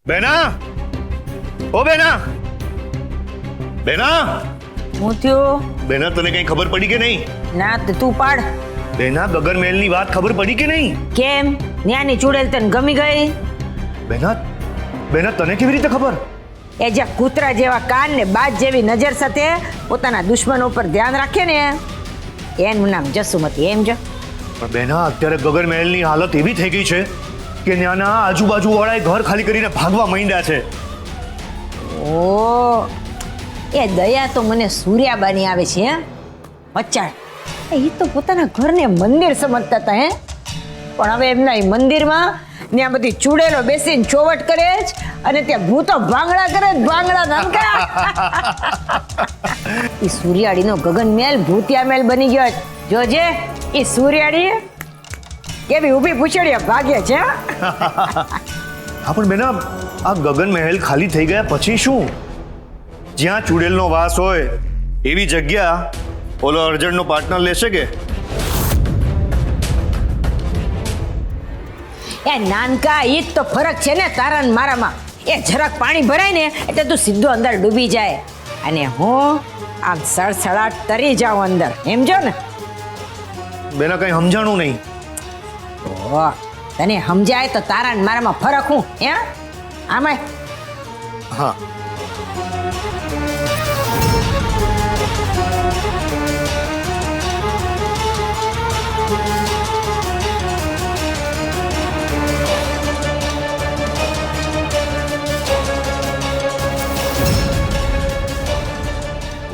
બેના, ઓ બેના, બેના, હું થયું? બેના તને કઈ ખબર પડી કે નહીં? ના તો તું પાડ. બેના ગગન મહેલની વાત ખબર પડી કે નહીં? કેમ? ન્યાની ચૂડેલ તને ગમી ગઈ? બેના, બેના તને કેવી રીતે ખબર? એ જે કૂતરા જેવા કાન ને બાજ જેવી નજર સાથે પોતાના દુશ્મનો ઉપર ધ્યાન રાખે ને એનું નામ જસુમતી. એમ જો પણ બેના અત્યારે ગગન મહેલની હાલત એવી થઈ ગઈ છે કે ત્યાંના આજુબાજુ વાળાએ ઘર ખાલી કરીને ભાગવા માંડ્યા છે. ઓ એ દયા તો મને સૂર્યાબાની આવે છે. હે અચ્છા, એ તો પોતાના ઘરને મંદિર સમજતા હતા. હે પણ હવે એમના એ મંદિરમાં ત્યાં બધી ચૂડેલો બેસીને ચોવટ કરે જ અને ત્યાં ભૂતો ભાંગડા કરે જ, ભાંગડા નાનકા. એ સૂર્યાડીનો ગગન મહેલ ભૂતિયા મહેલ બની ગયો. જોજે એ સૂર્યાડી કેવી ઊભી પૂછડીએ ભાગે છે. હા પણ બેના આ ગગન મહેલ ખાલી થઈ ગયા પછી શું? જ્યાં ચુડેલનો વાસ હોય એવી જગ્યા ઓલો અર્જણનો પાર્ટનર લેશે કે? એ નાનકા ઈ જ તો ફરક છે ને તારા ને મારામાં. એ જરાક પાણી ભરાય ને એટલે તું સીધો અંદર ડૂબી જાય અને હું આમ સળસળાટ તરી જાઉં અંદર. એમ જો ને બેના કઈ સમજાણું નહીં. ઓહ, તને સમજાય તો તારા ને મારામાં ફરક હું? હે આમાં હા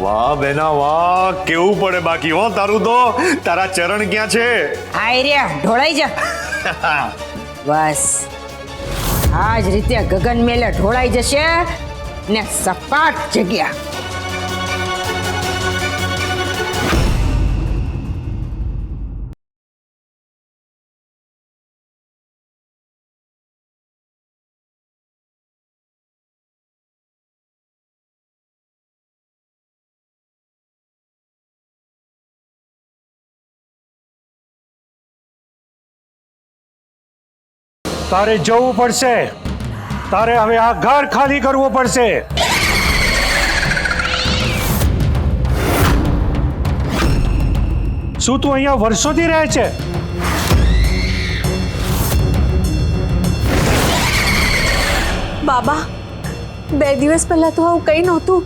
વાહ બેના વાહ, કેવું પડે બાકી હો તારું તો. તારા ચરણ ક્યાં છે? આય રે ઢોળાઈ જા. બસ આ જ રીતે ગગન મેલે ઢોળાઈ જશે ને સપાટ જગ્યા. તારે જવું પડશે. તારે હવે આ ઘર ખાલી કરવું પડશે. શું તું અહીંયા વર્ષોથી રહે છે? બાબા, 2 દિવસ પહેલા તો આવું કંઈ નહોતું.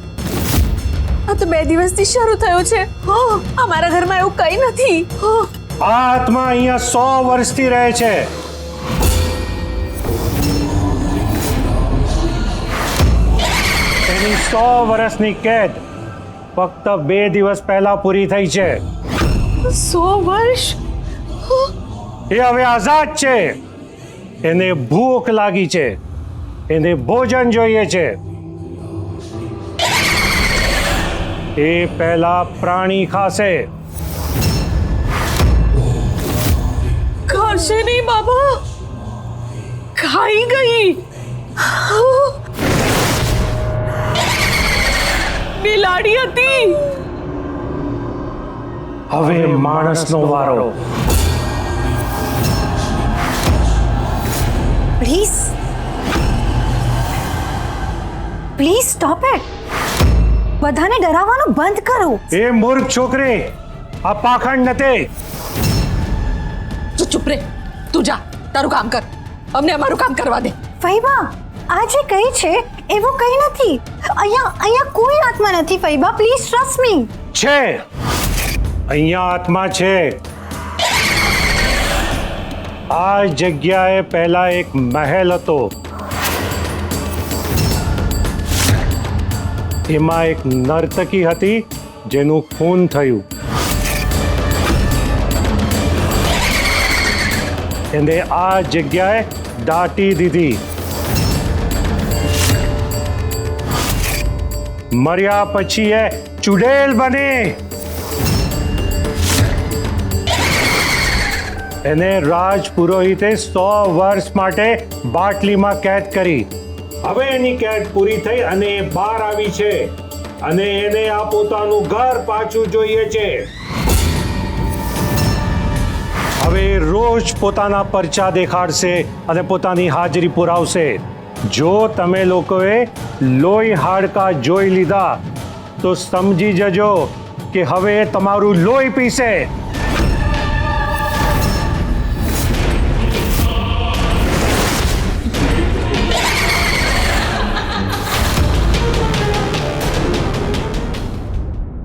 આ તો 2 દિવસથી શરૂ થયું છે. અમારા ઘરમાં એવું કંઈ નથી. આ આત્મા અહીંયા 100 વર્ષથી રહે છે. એની 100 વર્ષની કેદ ફક્ત 2 દિવસ પહેલા પૂરી થઈ છે. 100 વર્ષ? એ હવે આઝાદ છે. એને ભૂખ લાગી છે. એને ભોજન જોઈએ છે. એ પહેલા પ્રાણી ખાશે. ખાશે નહીં બાબા, ખાઈ ગઈ. બિલાડી હતી. હવે માણસનો વારો. Please stop it. બધાને ડરાવવાનું બંધ કરો. એ મૂર્ખ છોકરી, આ પાખંડ નથી. તું ચૂપ રે. તું જા, તારું કામ કર. અમને અમારું કામ કરવા દે. ફૈબા, આ જે કઈ છે એવું કઈ નથી. અહીંયા કોઈ આત્મા નથી ફૈબા. Please trust me. છે, અહીંયા આત્મા છે. આ જગ્યાએ પહેલા એક મહેલ હતો. એમાં એક નર્તકી હતી જેનું ખૂન થયું. એને આ જગ્યાએ દાટી દીધી. મર્યા પછી એ ચુડેલ બની. એને રાજ પુરોહિતે 100 વર્ષ માટે બાટલીમાં કેદ કરી. હવે એની કેદ પૂરી થઈ અને એ બહાર આવી છે અને એને આ પોતાનું ઘર પાછું જોઈએ છે. હવે રોજ પોતાના પરચા દેખાડશે અને પોતાની હાજરી પુરાવશે. જો તમે લોકોએ લોહી હાડકા જોઈ લીધા તો સમજી જજો કે હવે એ તમારું લોહી પીશે.